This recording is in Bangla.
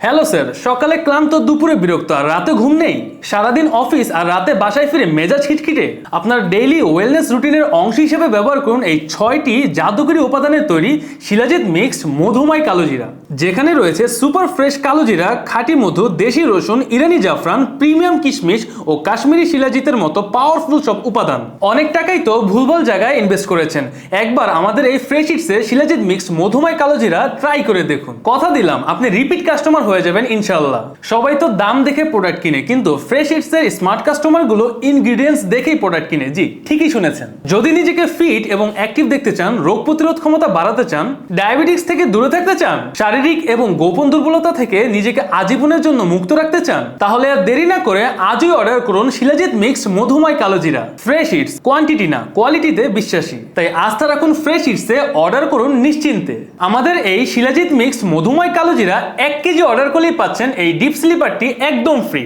হ্যালো স্যার, সকালে ক্লান্ত, দুপুরে বিরক্ত, আর রাতে ঘুম নেই। সারাদিন অফিস আর রাতে বাসায় ফিরে মেজাজ খিটখিটে। আপনার ডেইলি ওয়েলনেস রুটিনের অংশ হিসেবে ব্যবহার করুন এই 6টি জাদুকরী উপাদানের তৈরি শিলাজিৎ মিক্সড মধুময় কালোজিরা, যেখানে রয়েছে সুপার ফ্রেশ কালোজিরা, খাঁটি মধু, দেশি রসুন, ইরানি জাফরান, প্রিমিয়াম কিশমিশ ও কাশ্মীরি শিলাজিতের মতো পাওয়ারফুল সব উপাদান। অনেক টাকাই তো ভুলভাল জায়গায় ইনভেস্ট করেছেন, একবার আমাদের এই ফ্রেশ ইটসের শিলাজিৎ মিক্সড মধুময় কালোজিরা ট্রাই করে দেখুন। কথা দিলাম আপনি রিপিট কাস্টমার হয়ে যাবেন ইনশাআল্লাহ। সবাই তো দাম দেখে প্রোডাক্ট কিনে, কিন্তু ফ্রেশ ইটস এর স্মার্ট কাস্টমার গুলো ইনগ্রেডিয়েন্টস দেখেই প্রোডাক্ট কিনে। জি, ঠিকই শুনেছেন। যদি নিজেকে ফিট এবং অ্যাক্টিভ দেখতে চান, রোগ প্রতিরোধ ক্ষমতা বাড়াতে চান, ডায়াবেটিস থেকে দূরে থাকতে চান, শারীরিক এবং গোপন দুর্বলতা থেকে নিজেকে আজীবনের জন্য মুক্ত রাখতে চান, তাহলে আর দেরি না করে আজই অর্ডার করুন শিলাজিৎ মিক্স মধুময় কালোজিরা। ফ্রেশ ইটস, কোয়ান্টিটি না কোয়ালিটিতে বিশ্বাসী। তাই আস্থা রাখুন ফ্রেশ ইটসে, অর্ডার করুন নিশ্চিন্তে। আমাদের এই শিলাজিৎ মিক্স মধুময় কালোজিরা 1 কেজি অর্ডার করলেই পাচ্ছেন এই ডিপ স্লিপারটি একদম ফ্রি।